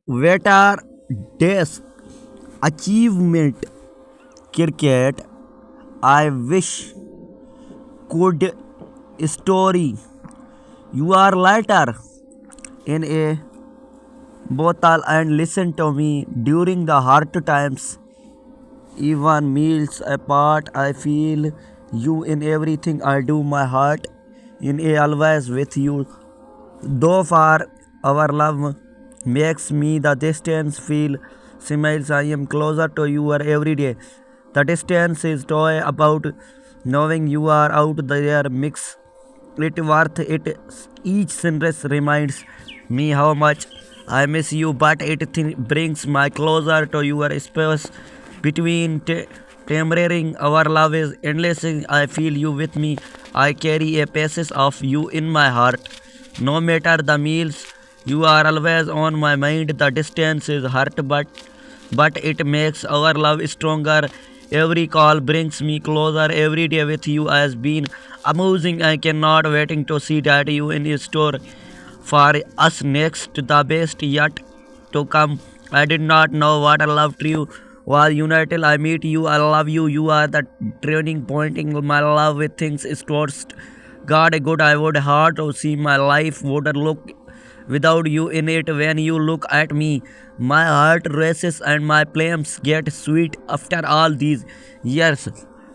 Waiter desk achievement cricket. I wish could story. You are later in a bottle and listen to me during the hard times. Even meals apart, I feel you in everything I do. My heart in a always with you. Though far our love makes me the distance feel smiles, I am closer to you every day. The distance is toy about knowing you are out there mix it worth it. Each sentence reminds me how much I miss you, but it brings my closer to your space between tempering our love is endless. I feel you with me. I carry a pieces of you in my heart. No matter the meals, you are always on my mind. The distance is hurt, but it makes our love stronger. Every call brings me closer. Every day with you has been amazing. I cannot waiting to see that you in your store for us next. The best yet to come. I did not know what I love true was united. I meet you. I love you. You are the turning point in my love with things is towards God a good. I would hard to see my life would look without you in it. When you look at me, my heart races and my flames get sweet after all these years.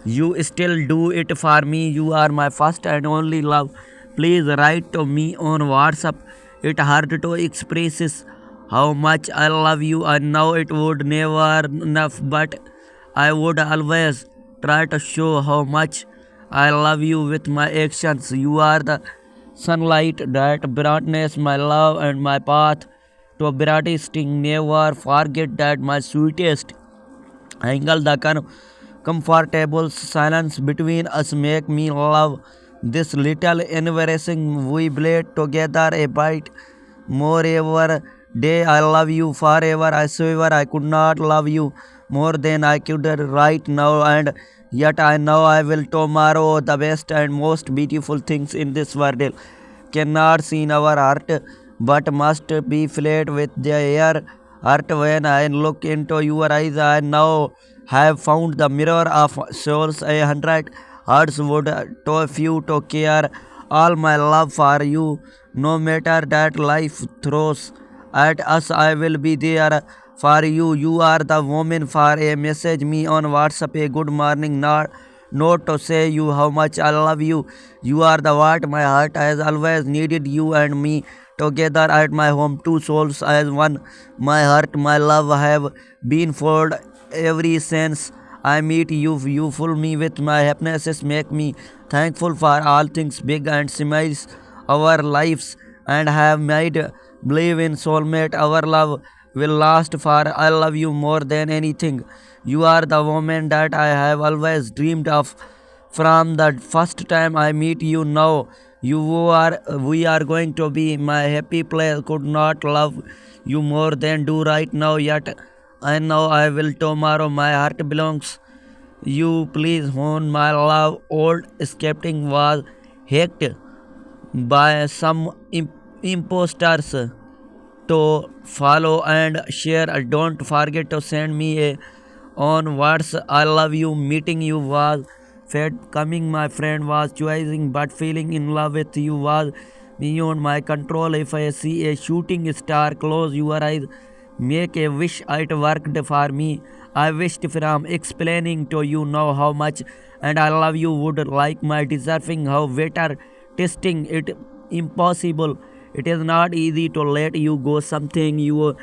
You still do it for me. You are my first and only love. Please write to me on WhatsApp. It hard to express how much I love you. I know it would never enough, but I would always try to show how much I love you with my actions. You are the sunlight that brightens my love and my path to brightest thing. Never forget that my sweetest angle, the comfortable silence between us make me love this little embarrassing. We bled together a bite moreover day. I love you forever. I swear I could not love you more than I could right now, and yet I know I will tomorrow. The best and most beautiful things in this world cannot see in our heart, but must be filled with the air. Heart, when I look into your eyes, I now have found the mirror of souls. 100 hearts would to few to care all my love for you. No matter that life throws at us, I will be there for you. You are the woman for a message me on WhatsApp. A good morning, not to say you how much I love you. You are the what my heart has always needed. You and me together at my home, two souls as one. My heart, my love have been filled every since I meet you. You fill me with my happinesses, make me thankful for all things big and smiles our lives, and have made believe in soulmate. Our love will last for. I love you more than anything. You are the woman that I have always dreamed of from the first time I meet you. Now you are we are going to be my happy place. Could not love you more than do right now. Yet I know I will tomorrow. My heart belongs you. Please hone my love. Old skeptic was hacked by some imposters to follow and share. Don't forget to send me a on words. I love you. Meeting you was fate coming. My friend was choosing, but feeling in love with you was beyond my control. If I see a shooting star, close your eyes, make a wish. It worked for me. I wished from explaining to you now how much and I love you would like my deserving how better testing it impossible. It is not easy to let you go something you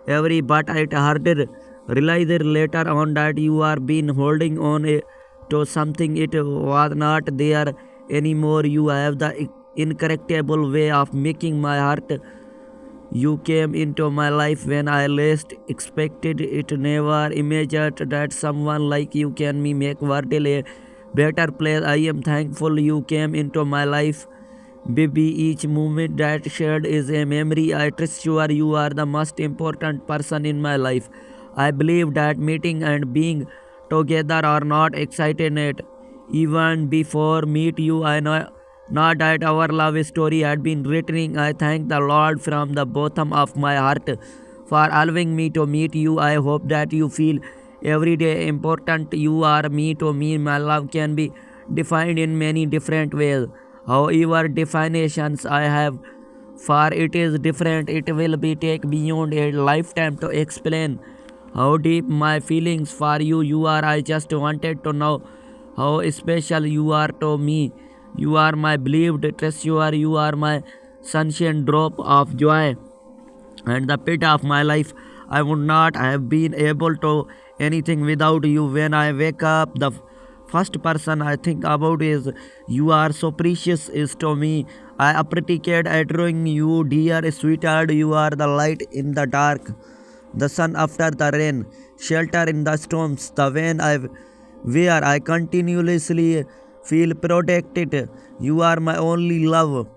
every, but it harder realize later on that you are been holding on to something it was not there anymore. You have the incorrectable way of making my heart. You came into my life when I least expected it. Never imagined that someone like you can me make world a better place. I am thankful you came into my life. Baby, each moment that shared is a memory. I trust you are the most important person in my life. I believe that meeting and being together are not excited yet. Even before meet you, I know not that our love story had been written. I thank the Lord from the bottom of my heart for allowing me to meet you. I hope that you feel every day important. You are me to me. My love can be defined in many different ways. However, definitions I have for it is different. It will be take beyond a lifetime to explain how deep my feelings for you are. I just wanted to know how special you are to me. You are my believed treasure. You are my sunshine drop of joy and the pit of my life. I would not have been able to anything without you. When I wake up, the first person I think about is you are so precious is to me. I appreciate adoring you, dear sweetheart. You are the light in the dark, the sun after the rain, shelter in the storms, the when I where I continuously feel protected. You are my only love.